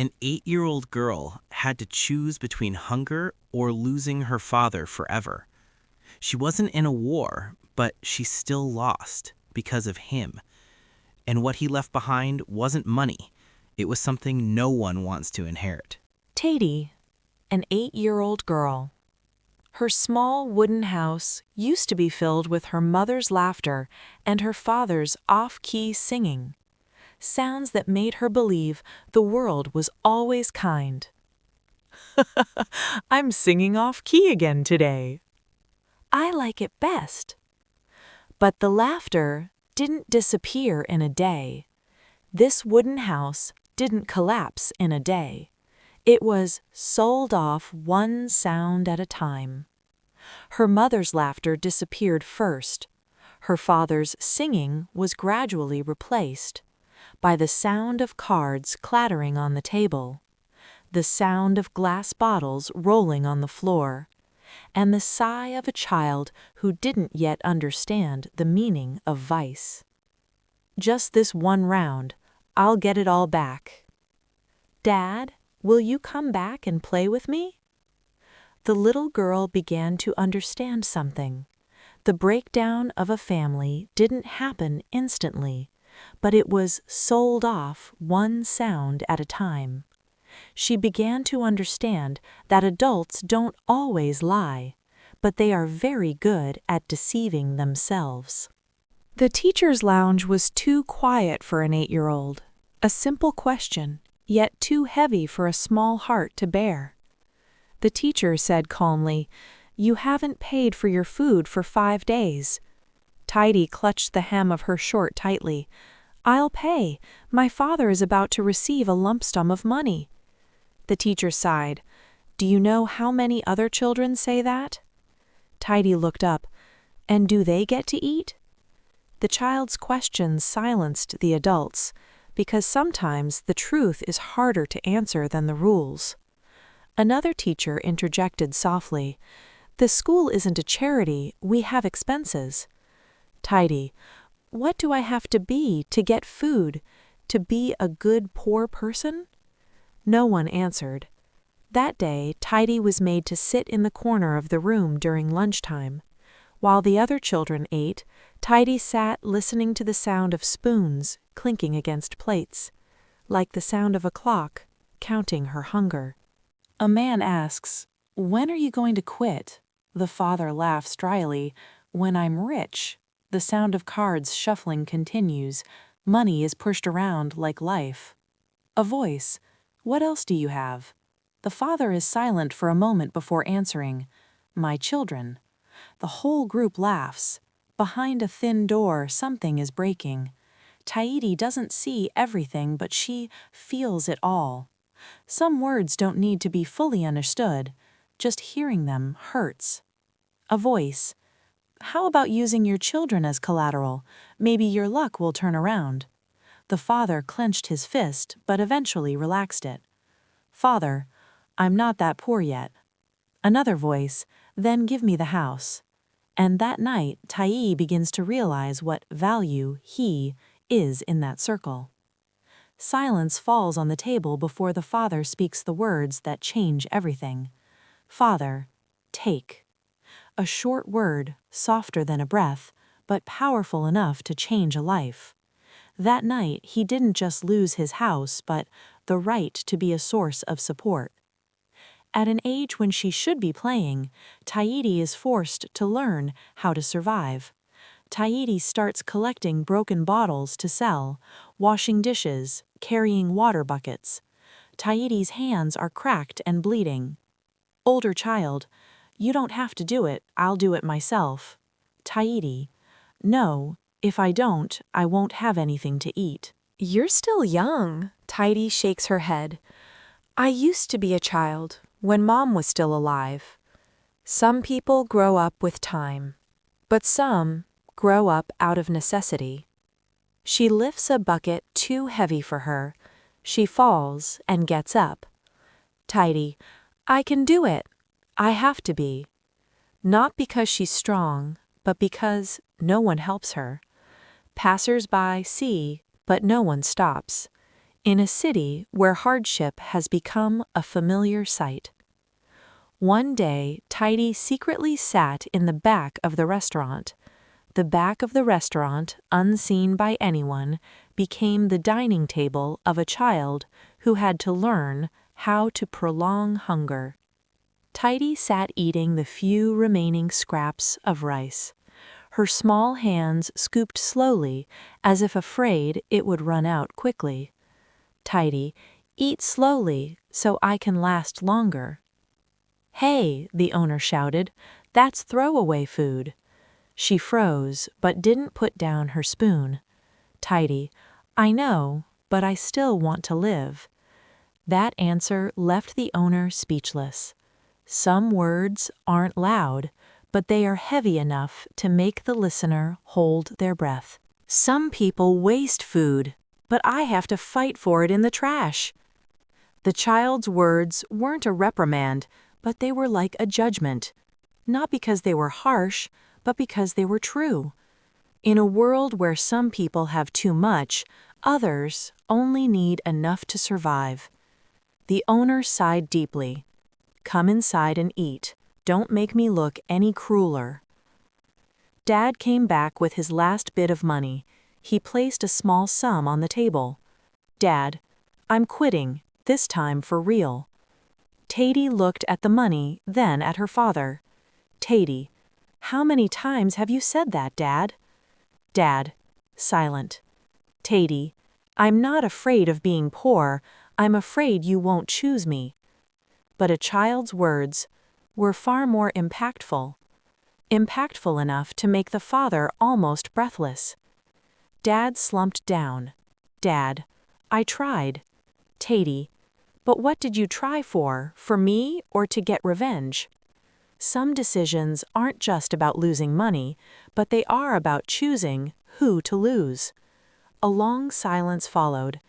An 8-year-old girl had to choose between hunger or losing her father forever. She wasn't in a war, but she still lost because of him. And what he left behind wasn't money. It was something no one wants to inherit. Taidy, an 8-year-old girl. Her small wooden house used to be filled with her mother's laughter and her father's off-key singing, sounds that made her believe the world was always kind. I'm singing off-key again today. I like it best. But the laughter didn't disappear in a day. This wooden house didn't collapse in a day. It was sold off one sound at a time. Her mother's laughter disappeared first. Her father's singing was gradually replaced by the sound of cards clattering on the table, the sound of glass bottles rolling on the floor, and the sigh of a child who didn't yet understand the meaning of vice. Just this one round, I'll get it all back. Dad, will you come back and play with me? The little girl began to understand something. The breakdown of a family didn't happen instantly, but it was sold off one sound at a time. She began to understand that adults don't always lie, but they are very good at deceiving themselves. The teacher's lounge was too quiet for an 8-year-old. A simple question, yet too heavy for a small heart to bear. The teacher said calmly, "You haven't paid for your food for 5 days." Taidy clutched the hem of her short tightly. "I'll pay. My father is about to receive a lump sum of money." The teacher sighed. "Do you know how many other children say that?" Taidy looked up. "And do they get to eat?" The child's questions silenced the adults, because sometimes the truth is harder to answer than the rules. Another teacher interjected softly, "The school isn't a charity, we have expenses." Taidy, "What do I have to be to get food? To be a good poor person?" No one answered. That day, Taidy was made to sit in the corner of the room during lunchtime. While the other children ate, Taidy sat listening to the sound of spoons clinking against plates, like the sound of a clock, counting her hunger. A man asks, "When are you going to quit?" The father laughs dryly, "When I'm rich." The sound of cards shuffling continues. Money is pushed around like life. A voice, "What else do you have?" The father is silent for a moment before answering, "My children." The whole group laughs. Behind a thin door, something is breaking. Taidy doesn't see everything, but she feels it all. Some words don't need to be fully understood. Just hearing them hurts. A voice, "How about using your children as collateral? Maybe your luck will turn around." The father clenched his fist, but eventually relaxed it. "Father, I'm not that poor yet." Another voice, "Then give me the house." And that night, Taidy begins to realize what value he is in that circle. Silence falls on the table before the father speaks the words that change everything. "Father, take." A short word, softer than a breath, but powerful enough to change a life. That night, he didn't just lose his house, but the right to be a source of support. At an age when she should be playing, Taidy is forced to learn how to survive. Taidy starts collecting broken bottles to sell, washing dishes, carrying water buckets. Taidy's hands are cracked and bleeding. Older child, "You don't have to do it, I'll do it myself." Taidy, "No, if I don't, I won't have anything to eat." "You're still young." Taidy shakes her head. "I used to be a child, when Mom was still alive." Some people grow up with time, but some grow up out of necessity. She lifts a bucket too heavy for her. She falls and gets up. Taidy, "I can do it. I have to be." Not because she's strong, but because no one helps her. Passers-by see, but no one stops. in a city where hardship has become a familiar sight. One day, Taidy secretly sat in the back of the restaurant. The back of the restaurant, unseen by anyone, became the dining table of a child who had to learn how to prolong hunger. Taidy sat eating the few remaining scraps of rice. Her small hands scooped slowly, as if afraid it would run out quickly. Taidy, eat slowly so I can last longer. Hey, the owner shouted, that's throwaway food. She froze, but didn't put down her spoon. Taidy, I know, but I still want to live. That answer left the owner speechless. Some words aren't loud, but they are heavy enough to make the listener hold their breath. Some people waste food, but I have to fight for it in the trash. The child's words weren't a reprimand, but they were like a judgment. Not because they were harsh, but because they were true. In a world where some people have too much, others only need enough to survive. The owner sighed deeply. Come inside and eat. Don't make me look any crueler. Dad came back with his last bit of money. He placed a small sum on the table. Dad, I'm quitting, this time for real. Taidy looked at the money, then at her father. Taidy, how many times have you said that, Dad? Dad, silent. Taidy, I'm not afraid of being poor, I'm afraid you won't choose me. But a child's words were far more impactful. Impactful enough to make the father almost breathless. Dad slumped down. Dad, I tried. Taidy, but what did you try for me or to get revenge? Some decisions aren't just about losing money, but they are about choosing who to lose. A long silence followed,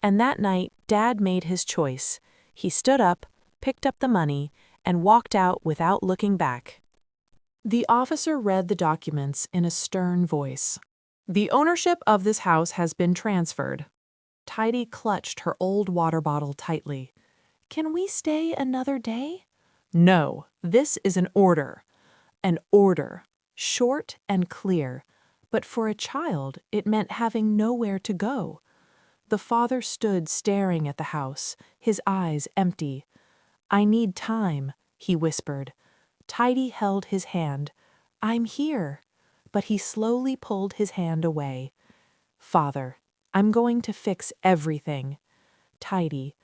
and that night Dad made his choice. He stood up, picked up the money, and walked out without looking back. The officer read the documents in a stern voice. The ownership of this house has been transferred. Taidy clutched her old water bottle tightly. Can we stay another day? No, this is an order. An order, short and clear, but for a child it meant having nowhere to go. The father stood staring at the house, his eyes empty. I need time, he whispered. Taidy held his hand. I'm here. But he slowly pulled his hand away. Father, I'm going to fix everything. Taidy,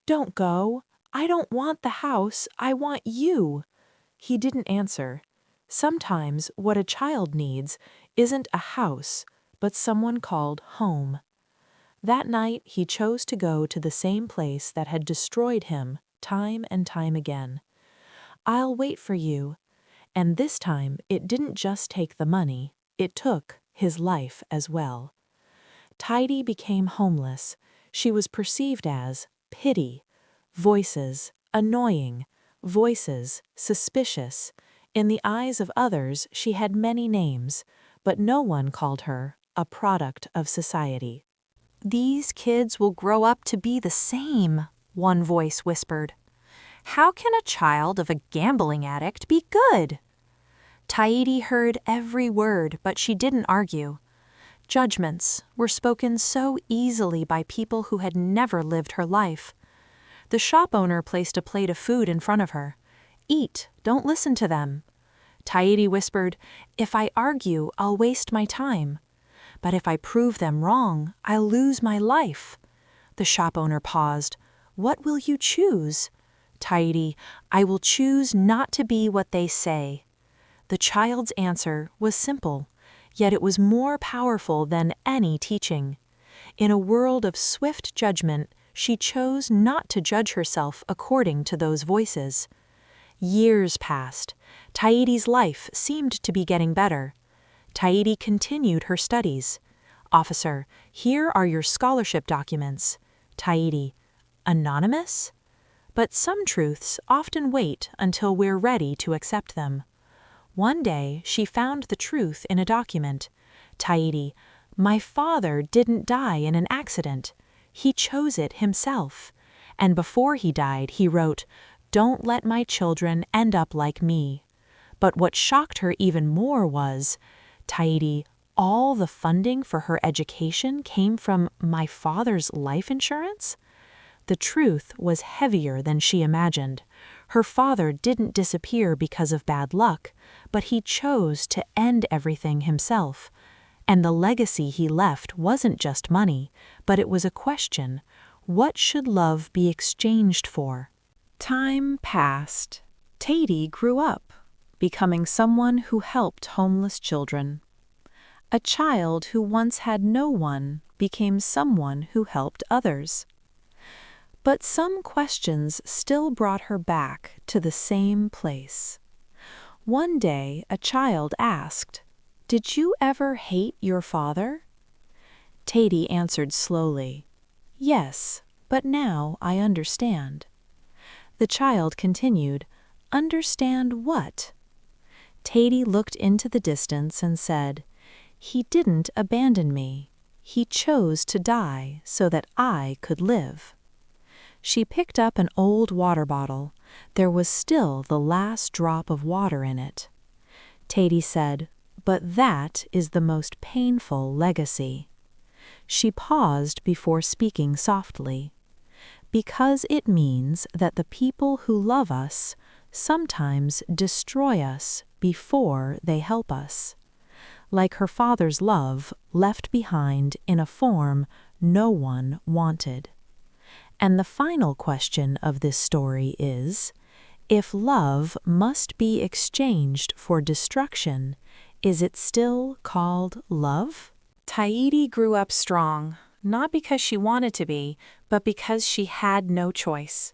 don't go. I don't want the house, I want you. He didn't answer. Sometimes what a child needs isn't a house, but someone called home. That night he chose to go to the same place that had destroyed him time and time again. I'll wait for you. And this time it didn't just take the money, it took his life as well. Taidy became homeless. She was perceived as pity, voices, annoying, voices, suspicious. In the eyes of others, she had many names, but no one called her a product of society. These kids will grow up to be the same, one voice whispered. How can a child of a gambling addict be good? Taidy heard every word, but she didn't argue. Judgments were spoken so easily by people who had never lived her life. The shop owner placed a plate of food in front of her. Eat, don't listen to them. Taidy whispered, if I argue, I'll waste my time. But if I prove them wrong, I'll lose my life. The shop owner paused. What will you choose? Taidy, I will choose not to be what they say. The child's answer was simple, yet it was more powerful than any teaching. In a world of swift judgment, she chose not to judge herself according to those voices. Years passed. Taidy's life seemed to be getting better. Taidy continued her studies. Officer, here are your scholarship documents. Taidy, anonymous? But some truths often wait until we're ready to accept them. One day, she found the truth in a document. Taidy, my father didn't die in an accident. He chose it himself. And before he died, he wrote, "Don't let my children end up like me." But what shocked her even more was, Taidy, all the funding for her education came from my father's life insurance? The truth was heavier than she imagined. Her father didn't disappear because of bad luck, but he chose to end everything himself. And the legacy he left wasn't just money, but it was a question: what should love be exchanged for? Time passed. Taidy grew up, becoming someone who helped homeless children. A child who once had no one became someone who helped others. But some questions still brought her back to the same place. One day, a child asked, "Did you ever hate your father?" Taidy answered slowly, "Yes, but now I understand." The child continued, "Understand what?" Taidy looked into the distance and said, "He didn't abandon me. He chose to die so that I could live." She picked up an old water bottle. There was still the last drop of water in it. Taidy said, "But that is the most painful legacy." She paused before speaking softly. "Because it means that the people who love us sometimes destroy us before they help us. Like her father's love left behind in a form no one wanted." And the final question of this story is, if love must be exchanged for destruction, is it still called love? Taidy grew up strong, not because she wanted to be, but because she had no choice.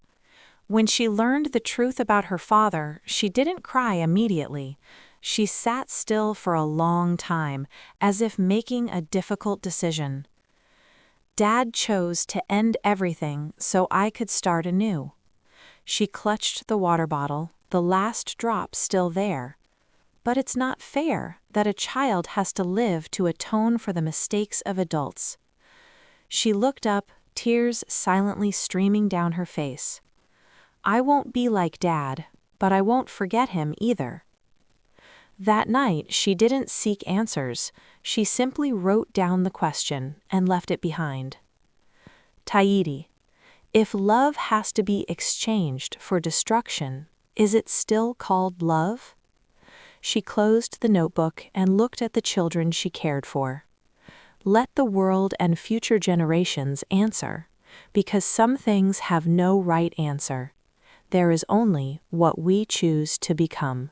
When she learned the truth about her father, she didn't cry immediately. She sat still for a long time, as if making a difficult decision. "Dad chose to end everything so I could start anew." She clutched the water bottle, the last drop still there. But it's not fair that a child has to live to atone for the mistakes of adults. She looked up, tears silently streaming down her face. "I won't be like Dad, but I won't forget him either." That night, she didn't seek answers. She simply wrote down the question and left it behind. Taidy, if love has to be exchanged for destruction, is it still called love? She closed the notebook and looked at the children she cared for. Let the world and future generations answer, because some things have no right answer. There is only what we choose to become.